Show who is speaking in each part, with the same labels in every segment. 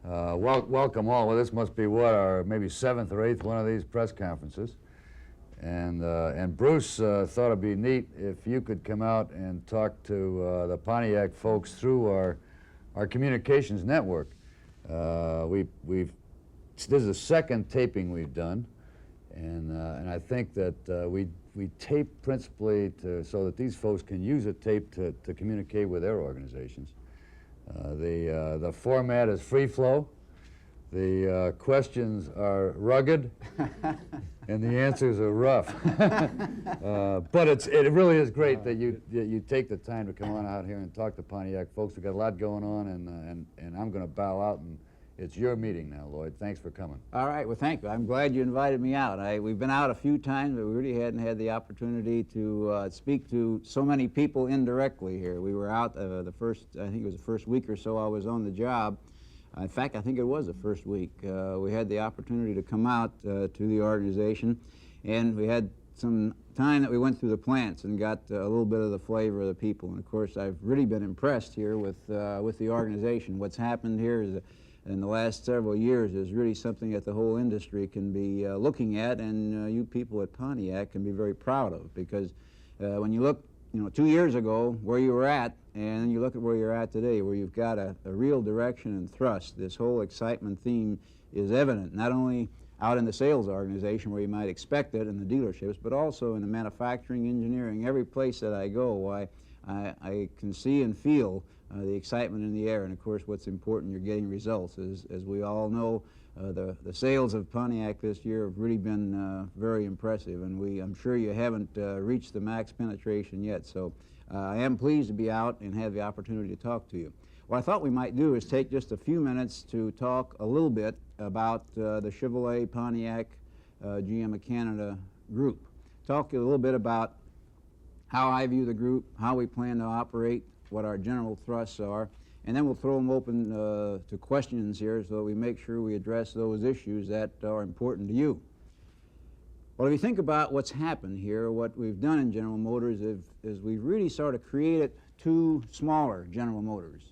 Speaker 1: Welcome all. Well, this must be what, our maybe 7th or 8th one of these press conferences. And Bruce thought it'd be neat if you could come out and talk to the Pontiac folks through our communications network. This is the second taping we've done, and I think that we tape principally so that these folks can use a tape to communicate with their organizations. The format is free flow. The questions are rugged, and the answers are rough. But it really is great that you take the time to come on out here and talk to Pontiac folks. We've got a lot going on, and I'm going to bow out, and it's your meeting now, Lloyd. Thanks for coming.
Speaker 2: All right. Well, thank you. I'm glad you invited me out. We've been out a few times, but we really hadn't had the opportunity to speak to so many people indirectly here. We were out I think it was the first week or so I was on the job. In fact, I think it was the first week. We had the opportunity to come out to the organization, and we had some time that we went through the plants and got a little bit of the flavor of the people. And of course, I've really been impressed here with the organization. What's happened here is in the last several years is really something that the whole industry can be looking at, and you people at Pontiac can be very proud of, because when you look 2 years ago where you were at, and you look at where you're at today, where you've got a real direction and thrust, this whole excitement theme is evident, not only out in the sales organization where you might expect it in the dealerships, but also in the manufacturing, engineering, every place that I go. I can see and feel the excitement in the air. And of course, what's important, you're getting results. As we all know, the sales of Pontiac this year have really been very impressive, and I'm sure you haven't reached the max penetration yet. So I am pleased to be out and have the opportunity to talk to you. What I thought we might do is take just a few minutes to talk a little bit about the Chevrolet-Pontiac GM of Canada Group. Talk a little bit about how I view the group, how we plan to operate, what our general thrusts are, and then we'll throw them open to questions here so that we make sure we address those issues that are important to you. Well, if you think about what's happened here, what we've done in General Motors is we've really sort of created two smaller General Motors.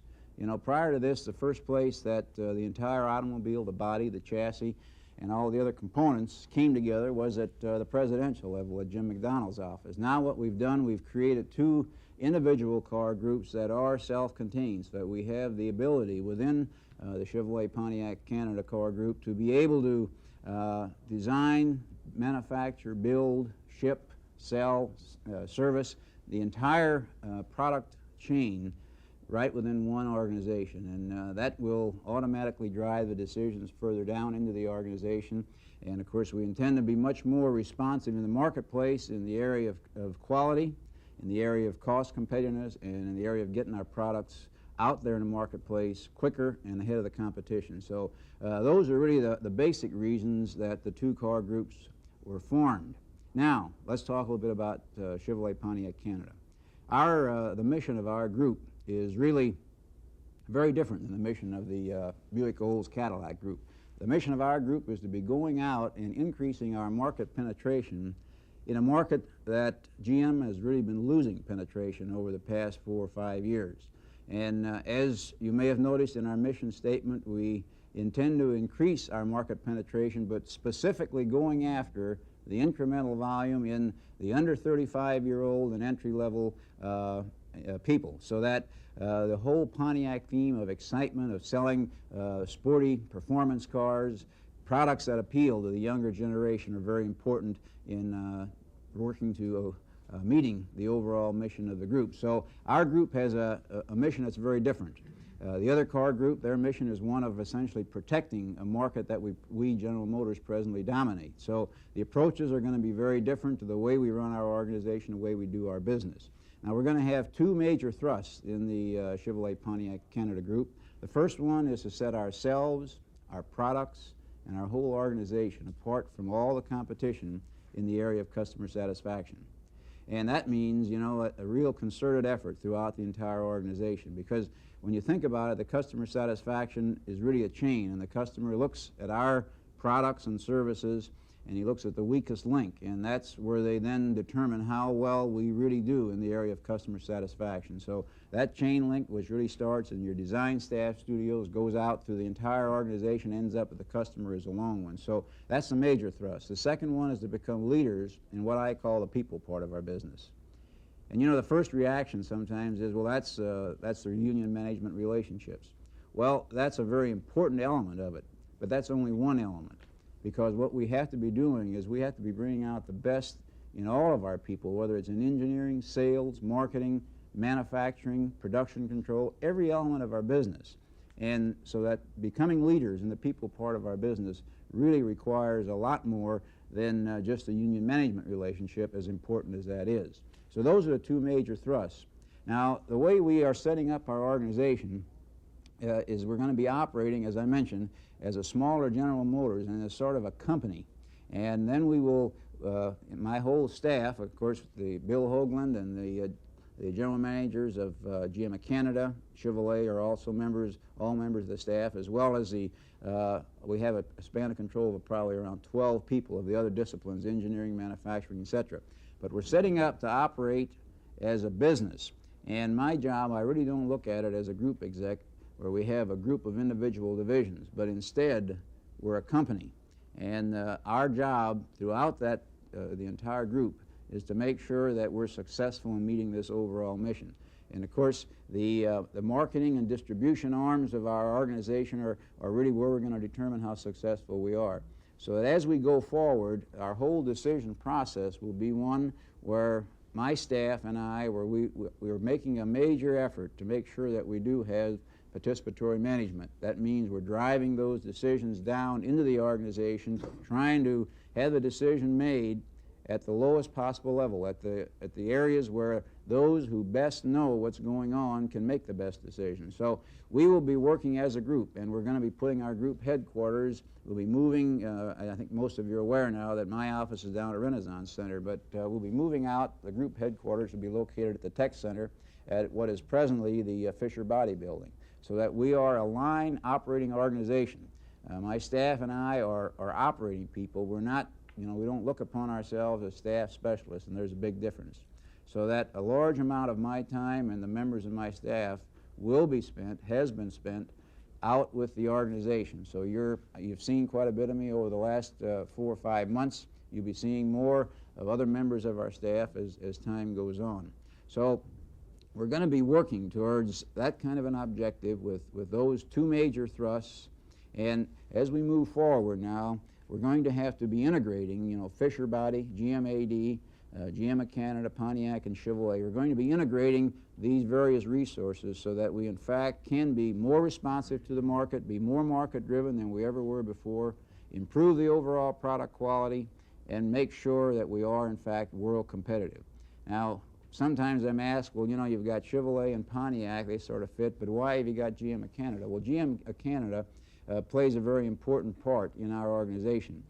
Speaker 2: Prior to this, the first place that the entire automobile, the body, the chassis, and all the other components came together was at the presidential level at Jim McDonald's office. Now what we've done, we've created two individual car groups that are self-contained, so that we have the ability within the Chevrolet-Pontiac-Canada car group to be able to design, manufacture, build, ship, sell, service the entire product chain right within one organization, and that will automatically drive the decisions further down into the organization. And of course, we intend to be much more responsive in the marketplace in the area of quality, in the area of cost competitiveness, and in the area of getting our products out there in the marketplace quicker and ahead of the competition. So those are really the basic reasons that the two car groups were formed. Now, let's talk a little bit about Chevrolet-Pontiac-Canada. The mission of our group is really very different than the mission of the Buick-Olds-Cadillac group. The mission of our group is to be going out and increasing our market penetration in a market that GM has really been losing penetration over the past 4 or 5 years. And as you may have noticed in our mission statement, we intend to increase our market penetration, but specifically going after the incremental volume in the under 35-year-old and entry-level people, so that the whole Pontiac theme of excitement, of selling sporty performance cars, products that appeal to the younger generation, are very important in working to meeting the overall mission of the group. So our group has a mission that's very different. The other car group, their mission is one of essentially protecting a market that we General Motors presently dominate. So the approaches are going to be very different to the way we run our organization, the way we do our business. Now, we're going to have two major thrusts in the Chevrolet-Pontiac-Canada Group. The first one is to set ourselves, our products, and our whole organization apart from all the competition in the area of customer satisfaction. And that means, a real concerted effort throughout the entire organization, because when you think about it, the customer satisfaction is really a chain, and the customer looks at our products and services and he looks at the weakest link, and that's where they then determine how well we really do in the area of customer satisfaction. So that chain link, which really starts in your design staff studios, goes out through the entire organization, ends up at the customer, is a long one. So that's the major thrust. The second one is to become leaders in what I call the people part of our business. And you know, the first reaction sometimes is, well, that's their union management relationships. Well, that's a very important element of it, but that's only one element. Because what we have to be doing is we have to be bringing out the best in all of our people, whether it's in engineering, sales, marketing, manufacturing, production control, every element of our business. And so that becoming leaders in the people part of our business really requires a lot more than just the union management relationship, as important as that is. So those are the two major thrusts. Now, the way we are setting up our organization is we're going to be operating, as I mentioned, as a smaller General Motors and as sort of a company. And then we will, my whole staff, of course, the Bill Hoglund and the general managers of GM of Canada, Chevrolet are also members, all members of the staff, as well as we have a span of control of probably around 12 people of the other disciplines, engineering, manufacturing, etc. But we're setting up to operate as a business. And my job, I really don't look at it as a group exec, where we have a group of individual divisions, but instead we're a company. And our job throughout that, the entire group, is to make sure that we're successful in meeting this overall mission. And of course, the marketing and distribution arms of our organization are really where we're going to determine how successful we are. So that as we go forward, our whole decision process will be one where my staff and I, where we're making a major effort to make sure that we do have participatory management. That means we're driving those decisions down into the organization, trying to have the decision made at the lowest possible level, at the areas where those who best know what's going on can make the best decision. So we will be working as a group, and we're going to be putting our group headquarters. We'll be moving, I think most of you are aware now that my office is down at Renaissance Center, but we'll be moving out. The group headquarters will be located at the Tech Center at what is presently the Fisher Body Building, so that we are a line operating organization. My staff and I are operating people. We're not, you know, we don't look upon ourselves as staff specialists, and there's a big difference. So that a large amount of my time and the members of my staff will be spent, has been spent, out with the organization. So you've seen quite a bit of me over the last 4 or 5 months. You'll be seeing more of other members of our staff as time goes on. So we're going to be working towards that kind of an objective with those two major thrusts. And as we move forward now, we're going to have to be integrating, you know, Fisher Body, GM-AD, GM of Canada, Pontiac, and Chevrolet. We're going to be integrating these various resources so that we, in fact, can be more responsive to the market, be more market-driven than we ever were before, improve the overall product quality, and make sure that we are, in fact, world competitive. Now, sometimes I'm asked, well, you know, you've got Chevrolet and Pontiac, they sort of fit, but why have you got GM of Canada? Well, GM of Canada plays a very important part in our organization.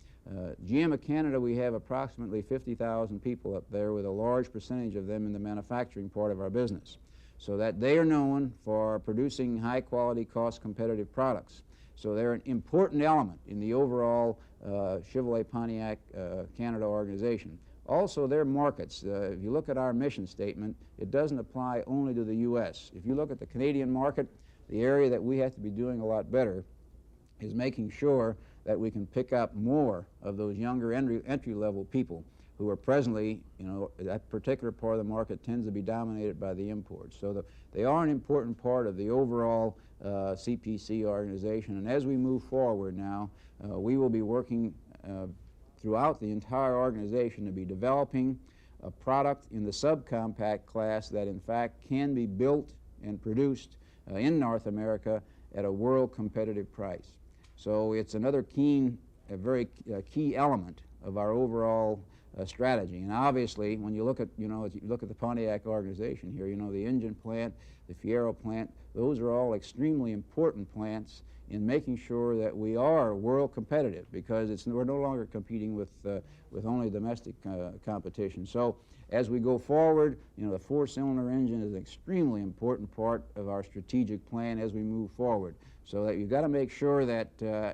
Speaker 2: GM of Canada, we have approximately 50,000 people up there, with a large percentage of them in the manufacturing part of our business, so that they are known for producing high-quality, cost-competitive products. So they're an important element in the overall Chevrolet-Pontiac-Canada organization. Also, their markets. If you look at our mission statement, it doesn't apply only to the U.S. If you look at the Canadian market, the area that we have to be doing a lot better is making sure that we can pick up more of those younger entry-level people who are presently, you know, that particular part of the market tends to be dominated by the imports. So they are an important part of the overall CPC organization. And as we move forward now, we will be working throughout the entire organization to be developing a product in the subcompact class that, in fact, can be built and produced in North America at a world competitive price. So it's another very key element of our overall strategy. And obviously, when you look at, you know, as you look at the Pontiac organization here, you know, the engine plant, the Fierro plant, those are all extremely important plants in making sure that we are world competitive, because we're no longer competing with only domestic competition. So as we go forward, you know, the four-cylinder engine is an extremely important part of our strategic plan as we move forward. So that you've got to make sure that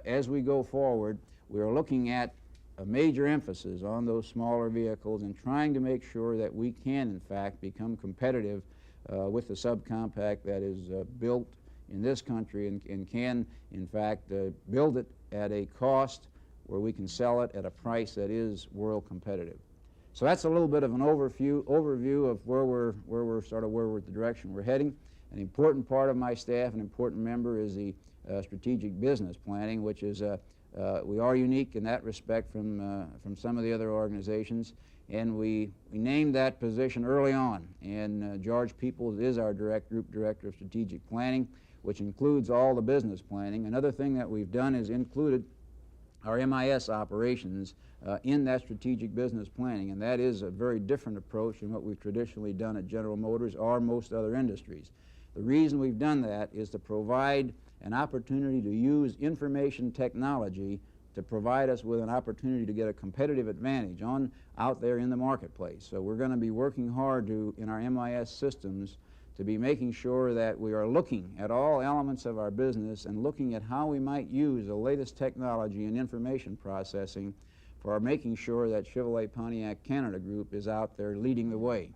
Speaker 2: as we go forward, we're looking at a major emphasis on those smaller vehicles and trying to make sure that we can, in fact, become competitive with the subcompact that is built in this country and can, in fact, build it at a cost where we can sell it at a price that is world competitive. So that's a little bit of an overview of where the direction we're heading. An important part of my staff, an important member, is the strategic business planning, which is we are unique in that respect from some of the other organizations, and we named that position early on. And George Peoples is our group director of strategic planning, which includes all the business planning. Another thing that we've done is included our MIS operations in that strategic business planning, and that is a very different approach than what we've traditionally done at General Motors or most other industries. The reason we've done that is to provide an opportunity to use information technology to provide us with an opportunity to get a competitive advantage out there in the marketplace. So we're going to be working hard in our MIS systems to be making sure that we are looking at all elements of our business and looking at how we might use the latest technology and information processing for making sure that Chevrolet-Pontiac-Canada Group is out there leading the way.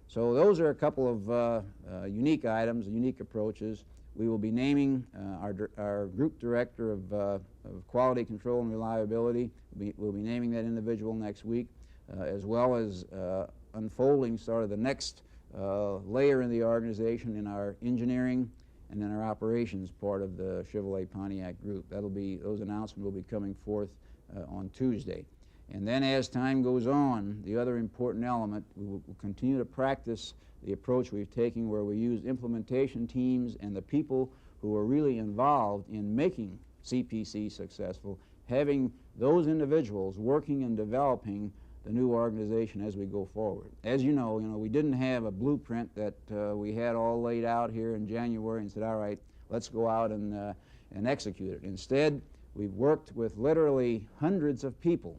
Speaker 2: So those are a couple of unique items, unique approaches. We will be naming our group director of quality control and reliability. We'll be naming that individual next week, as well as unfolding sort of the next layer in the organization in our engineering and in our operations part of the Chevrolet-Pontiac Group. Those announcements will be coming forth on Tuesday. And then as time goes on, the other important element, we'll continue to practice the approach we've taken where we use implementation teams and the people who are really involved in making CPC successful, having those individuals working and developing the new organization as we go forward. As you know, we didn't have a blueprint that we had all laid out here in January and said, all right, let's go out and execute it. Instead, we've worked with literally hundreds of people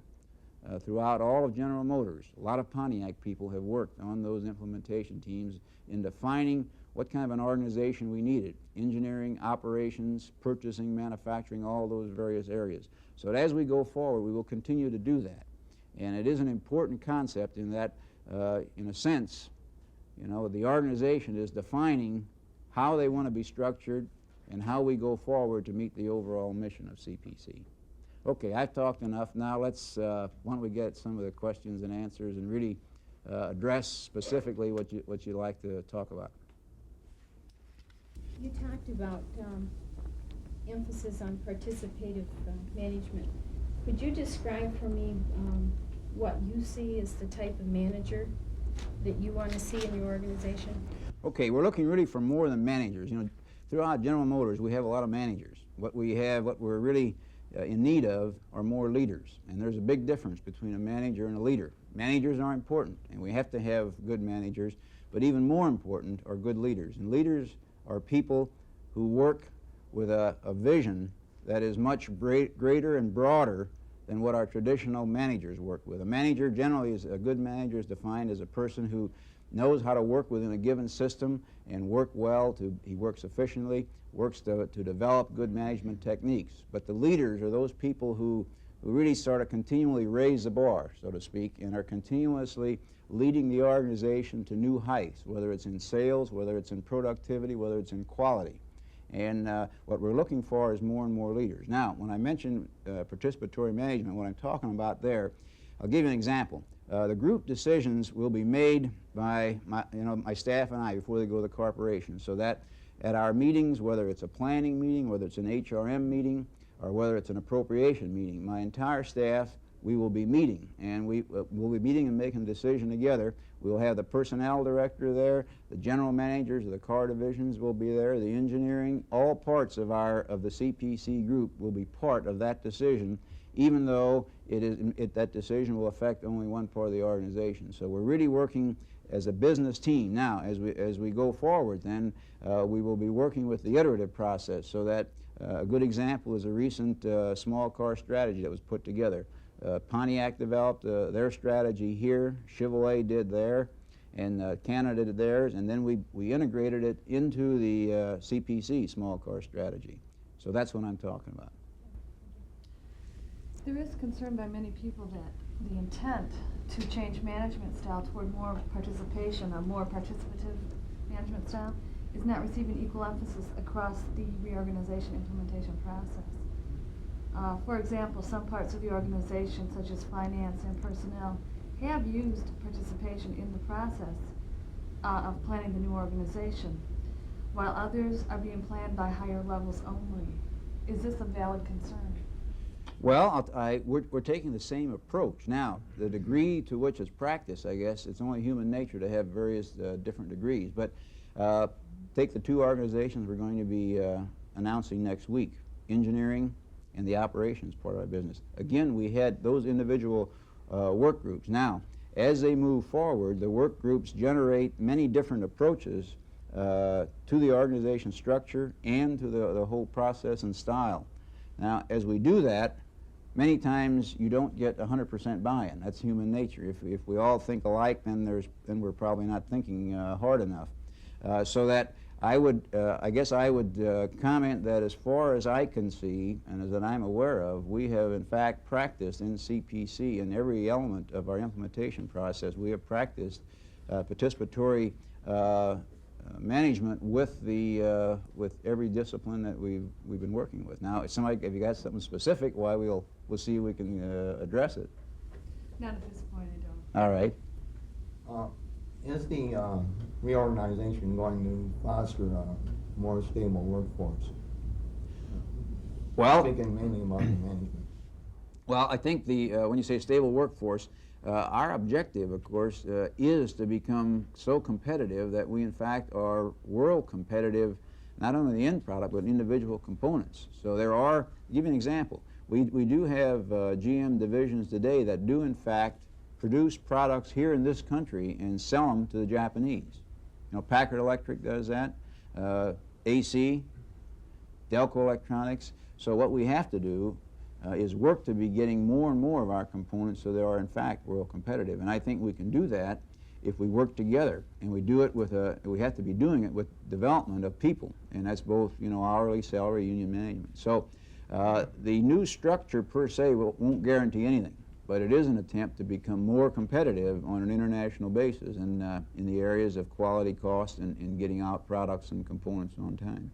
Speaker 2: throughout all of General Motors. A lot of Pontiac people have worked on those implementation teams in defining what kind of an organization we needed: engineering, operations, purchasing, manufacturing, all those various areas. So that as we go forward, we will continue to do that. And it is an important concept in that, in a sense, the organization is defining how they want to be structured and how we go forward to meet the overall mission of CPC. Okay, I've talked enough. Now why don't we get some of the questions and answers and really address specifically what you'd like to talk about.
Speaker 3: You talked about emphasis on participative management. Could you describe for me what you see as the type of manager that you want to see in your organization?
Speaker 2: Okay, we're looking really for more than managers. Throughout General Motors, we have a lot of managers. What we're really in need of are more leaders. And there's a big difference between a manager and a leader. Managers are important, and we have to have good managers, but even more important are good leaders. And leaders are people who work with a vision that is much greater and broader than what our traditional managers work with. A manager generally a good manager is defined as a person who knows how to work within a given system and work well, he works efficiently, works to develop good management techniques. But the leaders are those people who really sort of continually raise the bar, so to speak, and are continuously leading the organization to new heights, whether it's in sales, whether it's in productivity, whether it's in quality. And what we're looking for is more and more leaders. Now, when I mention participatory management, what I'm talking about there, I'll give you an example. The group decisions will be made by my staff and I before they go to the corporation, so that at our meetings, whether it's a planning meeting, whether it's an HRM meeting, or whether it's an appropriation meeting, my entire staff, we will be meeting, and we'll be meeting and making a decision together. We'll have the personnel director there, the general managers of the car divisions will be there, the engineering, all parts of the CPC group will be part of that decision, even though that decision will affect only one part of the organization. So we're really working as a business team. Now, as we go forward, then we will be working with the iterative process, so that a good example is a recent small car strategy that was put together. Pontiac developed their strategy here, Chevrolet did there, and Canada did theirs, and then we integrated it into the CPC small car strategy. So that's what I'm talking about.
Speaker 4: There is concern by many people that the intent to change management style toward more participation, a more participative management style, is not receiving equal emphasis across the reorganization implementation process. For example, some parts of the organization, such as finance and personnel, have used participation in the process of planning the new organization, while others are being planned by higher levels only. Is this a valid concern?
Speaker 2: Well, we're taking the same approach. Now, the degree to which it's practiced, I guess, it's only human nature to have various different degrees. But take the two organizations we're going to be announcing next week, engineering and the operations part of our business. Again, we had those individual work groups. Now, as they move forward, the work groups generate many different approaches to the organization structure and to the whole process and style. Now, as we do that, many times you don't get 100% buy-in. That's human nature. If we all think alike, then we're probably not thinking hard enough. So that I guess I would comment that as far as I can see and as that I'm aware of, we have in fact practiced in CPC in every element of our implementation process. We have practiced participatory management with every discipline that we've been working with. Now, if you got something specific, why we'll see if we can address it.
Speaker 4: Not at this point, I don't.
Speaker 2: All right.
Speaker 5: Is the reorganization going to foster a more stable workforce?
Speaker 2: Well,
Speaker 5: Speaking mainly about the management.
Speaker 2: well, I think when you say stable workforce, our objective, of course, is to become so competitive that we, in fact, are world competitive, not only the end product, but individual components. So there are, to give you an example, we do have GM divisions today that do, in fact, produce products here in this country and sell them to the Japanese. You know, Packard Electric does that, AC, Delco Electronics. So what we have to do is work to be getting more and more of our components so they are in fact world competitive. And I think we can do that if we work together, and we do it with we have to be doing it with development of people, and that's both, you know, hourly, salary, union management. So the new structure per se won't guarantee anything, but it is an attempt to become more competitive on an international basis in the areas of quality, cost, and getting out products and components on time.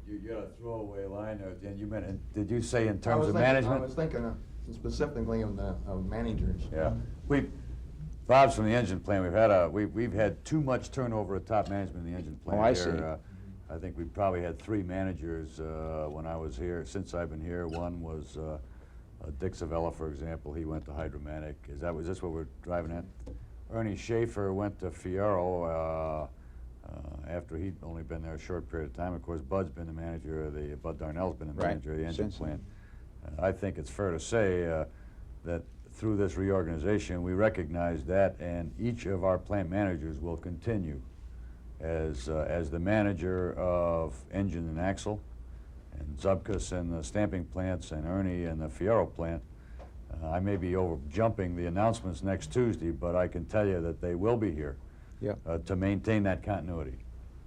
Speaker 1: You got a throwaway line there, Dan. You meant, did you say in terms of management?
Speaker 5: I was thinking specifically of managers.
Speaker 1: Yeah, Bob's from the engine plant. We've had too much turnover at top management in the engine plant.
Speaker 2: Oh, I
Speaker 1: here.
Speaker 2: see.
Speaker 1: I think we probably had 3 managers when I was here. Since I've been here, one was Dick Savella, for example. He went to Hydromatic. Was this what we're driving at? Ernie Schaefer went to Fiero. After he'd only been there a short period of time. Of course, Bud Darnell's been the manager of the engine plant. I think it's fair to say that through this reorganization, we recognize that, and each of our plant managers will continue as the manager of engine and axle, and Zubkus and the stamping plants, and Ernie and the Fiero plant. I may be jumping the announcements next Tuesday, but I can tell you that they will be here.
Speaker 2: Yeah.
Speaker 1: To maintain that continuity.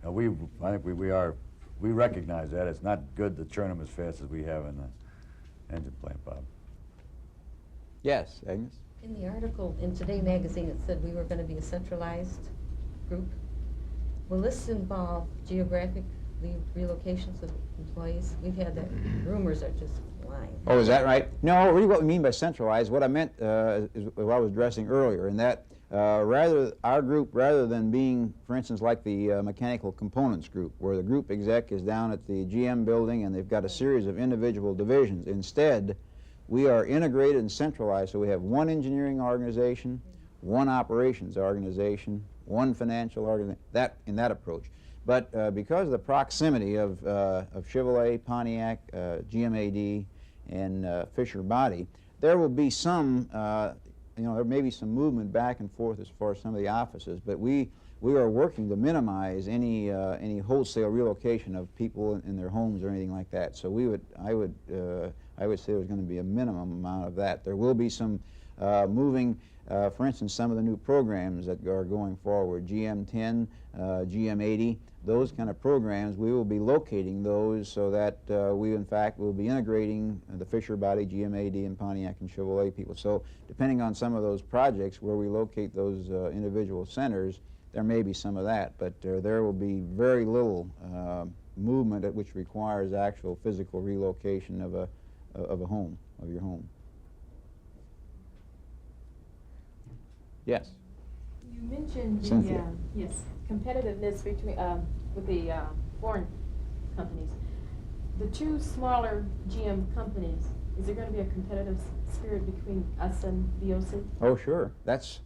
Speaker 1: I think we recognize that. It's not good to churn them as fast as we have in the engine plant, Bob.
Speaker 2: Yes, Agnes?
Speaker 6: In the article in Today magazine, it said we were going to be a centralized group. Will this involve geographic relocations of employees? We've had that. Rumors are just flying.
Speaker 2: Oh, is that right? No, really what we mean by centralized, what I meant is what I was addressing earlier, in that our group, rather than being, for instance, like the mechanical components group, where the group exec is down at the GM building and they've got a series of individual divisions. Instead, we are integrated and centralized, so we have one engineering organization, one operations organization, one financial organization, in that approach. But because of the proximity of Chevrolet, Pontiac, GMAD, and Fisher Body, there will be some there may be some movement back and forth as far as some of the offices, but we are working to minimize any wholesale relocation of people in their homes or anything like that. So I would say there's going to be a minimum amount of that. There will be some moving, for instance, some of the new programs that are going forward, GM10, GM80, those kind of programs, we will be locating those so that we, in fact, will be integrating the Fisher Body, GM80, and Pontiac and Chevrolet people. So depending on some of those projects where we locate those individual centers, there may be some of that, but there will be very little movement which requires actual physical relocation of a home, of your home. Yes.
Speaker 7: You mentioned the
Speaker 2: Cynthia.
Speaker 7: yes, competitiveness between with the foreign companies. The two smaller GM companies, is there going to be a competitive spirit between us and VOC?
Speaker 2: Oh, sure. That's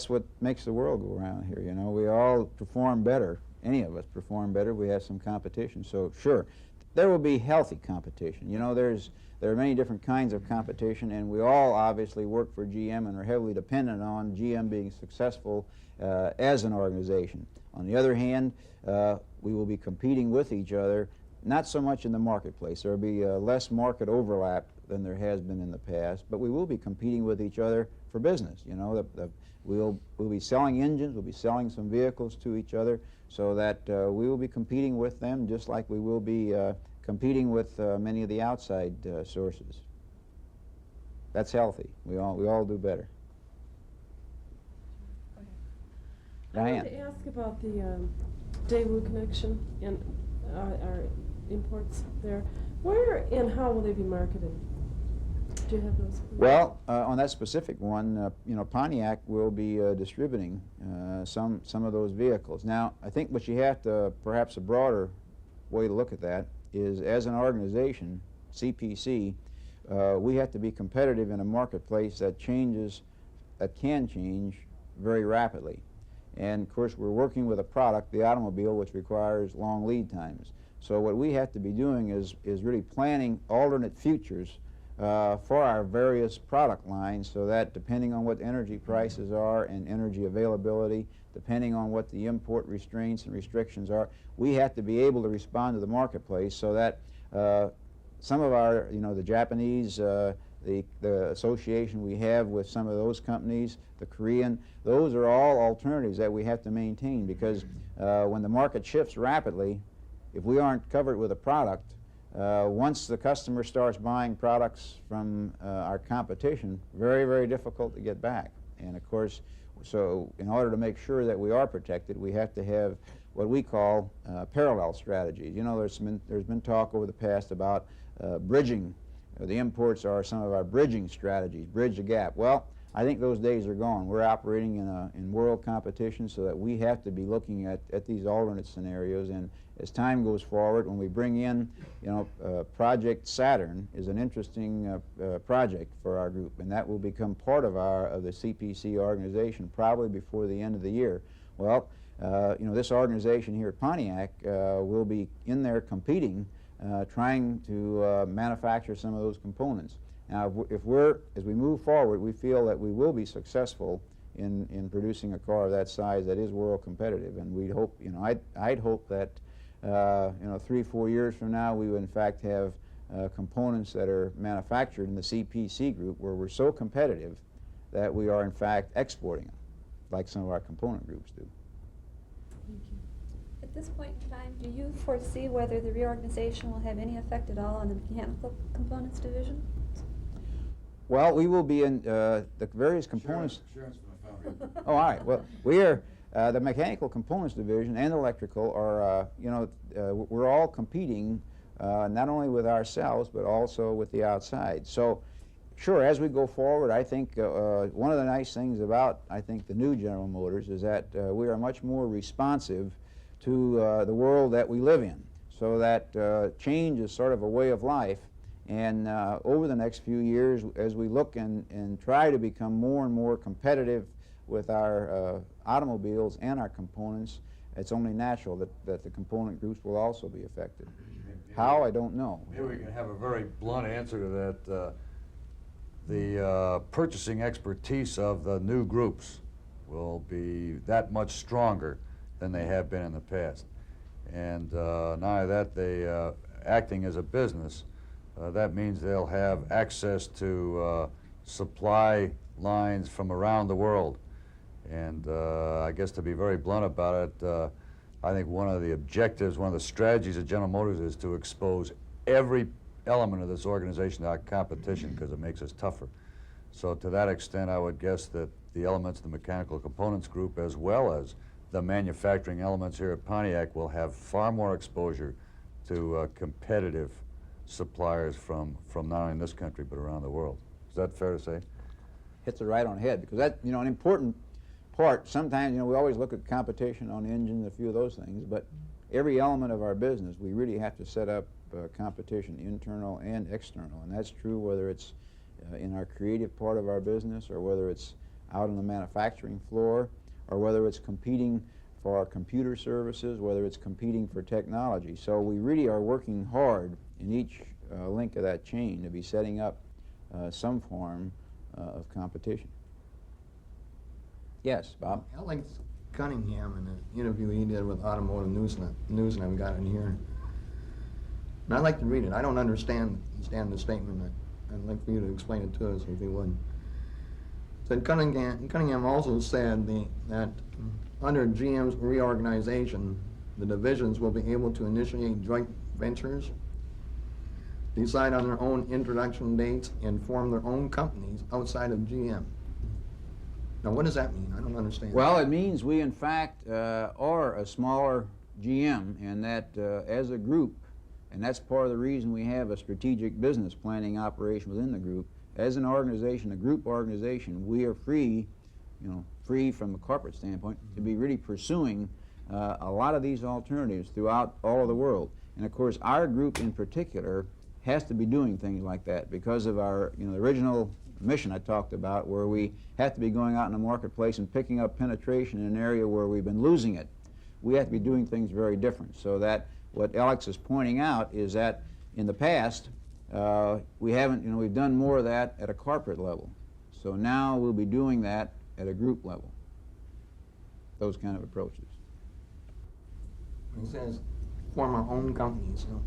Speaker 2: what makes the world go around here. You know, we all perform better. Any of us perform better. We have some competition. So sure, there will be healthy competition. You know, there are many different kinds of competition, and we all obviously work for GM and are heavily dependent on GM being successful as an organization. On the other hand, we will be competing with each other, not so much in the marketplace. There will be less market overlap than there has been in the past, but we will be competing with each other for business. You know, we'll be selling engines, we'll be selling some vehicles to each other, so that we will be competing with them just like we will be competing with many of the outside sources. That's healthy. We all do better.
Speaker 8: I wanted
Speaker 2: Diane.
Speaker 8: to ask about the Daewoo connection and our imports there. Where and how will they be marketed? Do you have those?
Speaker 2: Well, on that specific one, you know, Pontiac will be distributing some of those vehicles. Now, I think what you have to, perhaps a broader way to look at that is, as an organization, CPC, we have to be competitive in a marketplace that can change very rapidly. And of course, we're working with a product, the automobile, which requires long lead times. So what we have to be doing is really planning alternate futures for our various product lines, so that depending on what energy prices are and energy availability, depending on what the import restraints and restrictions are, we have to be able to respond to the marketplace, so that some of our, you know, the Japanese, the association we have with some of those companies, the Korean, those are all alternatives that we have to maintain, because when the market shifts rapidly, if we aren't covered with a product, once the customer starts buying products from our competition, very, very difficult to get back. And of course, so in order to make sure that we are protected, we have to have what we call parallel strategies. You know, there's been talk over the past about bridging. The imports are some of our bridging strategies, bridge the gap. Well, I think those days are gone. We're operating in world competition, so that we have to be looking at these alternate scenarios. And as time goes forward, when we bring in, you know, Project Saturn is an interesting project for our group, and that will become part of the CPC organization probably before the end of the year. Well, you know, this organization here at Pontiac will be in there competing, trying to manufacture some of those components. Now, as we move forward, we feel that we will be successful in producing a car of that size that is world competitive, and we hope, you know, I'd hope that, you know, 3-4 years from now, we would in fact have components that are manufactured in the CPC group where we're so competitive that we are in fact exporting them, like some of our component groups do.
Speaker 9: At this point in time, do you foresee whether the reorganization will have any effect at all on the mechanical components division?
Speaker 2: Well, we will be in the various components.
Speaker 1: Sharon's going to phone you.
Speaker 2: Oh, all right. Well, we are, the mechanical components division and electrical are, you know, we're all competing not only with ourselves, but also with the outside. So, sure, as we go forward, I think one of the nice things about, I think, the new General Motors is that we are much more responsive to the world that we live in, so that change is sort of a way of life. And over the next few years, as we look and try to become more and more competitive with our automobiles and our components, it's only natural that the component groups will also be affected. How, I don't know.
Speaker 1: Maybe we can have a very blunt answer to that. The purchasing expertise of the new groups will be that much stronger than they have been in the past. And not only that, they acting as a business, that means they'll have access to supply lines from around the world. And I guess to be very blunt about it, I think one of the objectives, one of the strategies of General Motors is to expose every element of this organization to our competition because it makes us tougher. So to that extent, I would guess that the elements of the mechanical components group as well as the manufacturing elements here at Pontiac will have far more exposure to competitive suppliers from not only in this country but around the world. Is that fair to say?
Speaker 2: Hits it right on the head, because that, you know, an important part, sometimes, you know, we always look at competition on engines, a few of those things, but every element of our business, we really have to set up competition, internal and external, and that's true whether it's in our creative part of our business or whether it's out on the manufacturing floor or whether it's competing for our computer services, whether it's competing for technology. So we really are working hard in each link of that chain to be setting up some form of competition. Yes, Bob?
Speaker 5: Alex Cunningham, in an interview he did with Automotive News, and I've got it here. And I'd like to read it. I don't understand the statement. I'd like for you to explain it to us, if you would. Said Cunningham also said that under GM's reorganization, the divisions will be able to initiate joint ventures, decide on their own introduction dates, and form their own companies outside of GM. Now, what does that mean? I don't understand.
Speaker 2: Well, it means we, in fact, are a smaller GM, and that as a group, and that's part of the reason we have a strategic business planning operation within the group. As an organization, a group organization, we are free, you know, free from a corporate standpoint, to be really pursuing a lot of these alternatives throughout all of the world. And of course, our group in particular has to be doing things like that because of our, you know, the original mission I talked about, where we have to be going out in the marketplace and picking up penetration in an area where we've been losing it. We have to be doing things very different. So that what Alex is pointing out is that in the past, we haven't, you know, we've done more of that at a corporate level. So now we'll be doing that at a group level, those kind of approaches.
Speaker 5: He says, form our own companies. So.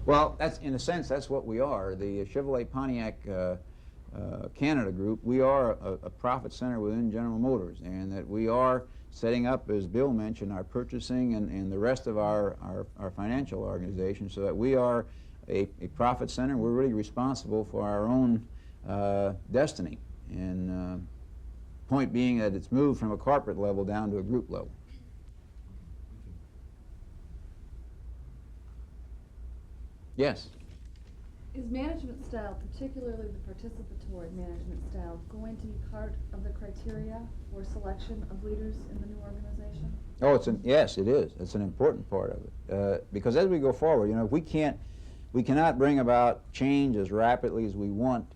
Speaker 2: Well, that's, in a sense, that's what we are. The Chevrolet-Pontiac-Canada Group, we are a profit center within General Motors, and that we are setting up, as Bill mentioned, our purchasing and the rest of our financial organization so that we are a profit center. We're really responsible for our own destiny. And point being that it's moved from a corporate level down to a group level. Yes?
Speaker 4: Is management style, particularly the participatory management style, going to be part of the criteria for selection of leaders in the new organization?
Speaker 2: Oh, yes, it is. It's an important part of it. Because as we go forward, you know, we cannot bring about change as rapidly as we want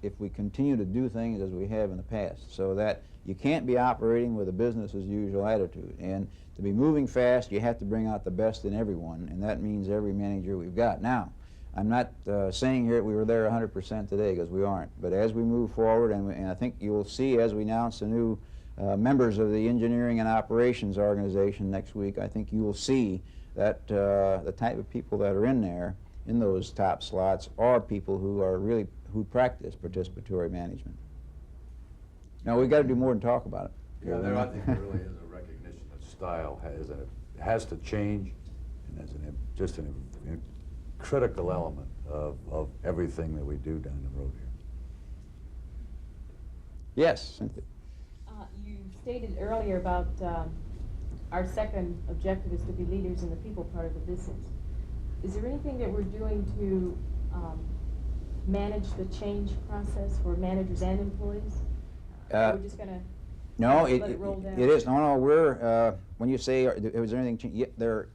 Speaker 2: if we continue to do things as we have in the past. So that you can't be operating with a business as usual attitude. And to be moving fast, you have to bring out the best in everyone, and that means every manager we've got. Now, I'm not saying here that we were there 100% today, because we aren't. But as we move forward, and I think you will see as we announce the new members of the engineering and operations organization next week, I think you will see that the type of people that are in there, in those top slots, are people who are really, who practice participatory management. Now, we've got to do more than talk about it.
Speaker 1: Yeah, I think there really is a recognition that style has to change, and that's just a critical element of everything that we do down the road here.
Speaker 2: Yes, Cynthia.
Speaker 7: You stated earlier about our second objective is to be leaders in the people part of the business. Is there anything that we're doing to manage the change process for managers and employees? We're just going to
Speaker 2: No,
Speaker 7: let it roll down?
Speaker 2: it is. No, we're, when you say, is there anything,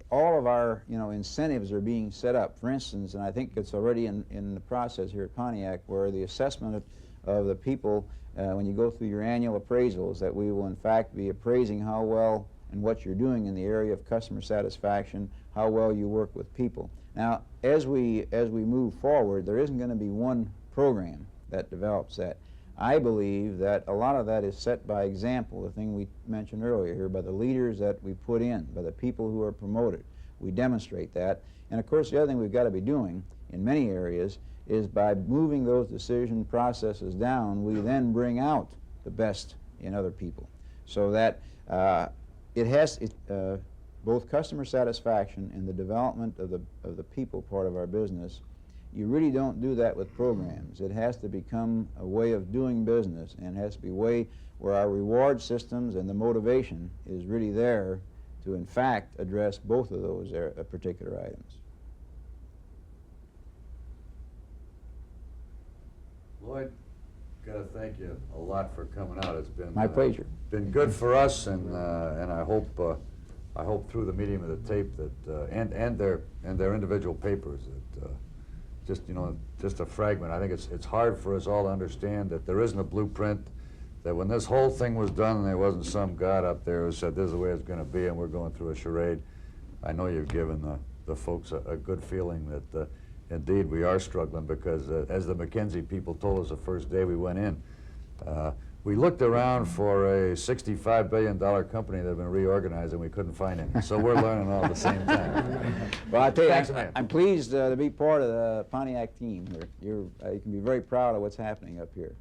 Speaker 2: all of our, you know, incentives are being set up. For instance, and I think it's already in the process here at Pontiac, where the assessment of the people, when you go through your annual appraisals, that we will in fact be appraising how well and what you're doing in the area of customer satisfaction, how well you work with people. Now, as we move forward, there isn't going to be one program that develops that. I believe that a lot of that is set by example, the thing we mentioned earlier here, by the leaders that we put in, by the people who are promoted. We demonstrate that. And of course, the other thing we've got to be doing in many areas is by moving those decision processes down, we then bring out the best in other people. So that both customer satisfaction and the development of the people part of our business, you really don't do that with programs. It has to become a way of doing business, and it has to be a way where our reward systems and the motivation is really there to, in fact, address both of those particular items.
Speaker 1: Lloyd, got to thank you a lot for coming out. It's been
Speaker 2: My pleasure.
Speaker 1: Been good for us, and I hope through the medium of the tape that and their individual papers that just a fragment. I think it's hard for us all to understand that there isn't a blueprint. That when this whole thing was done, there wasn't some God up there who said this is the way it's going to be, and we're going through a charade. I know you've given the folks a good feeling that indeed we are struggling, because as the McKinsey people told us the first day we went in, we looked around for a $65 billion company that had been reorganized, and we couldn't find any. So we're learning all at the same time.
Speaker 2: Well, I tell
Speaker 1: Thanks,
Speaker 2: you,
Speaker 1: man.
Speaker 2: I'm pleased to be part of the Pontiac team here. You can be very proud of what's happening up here.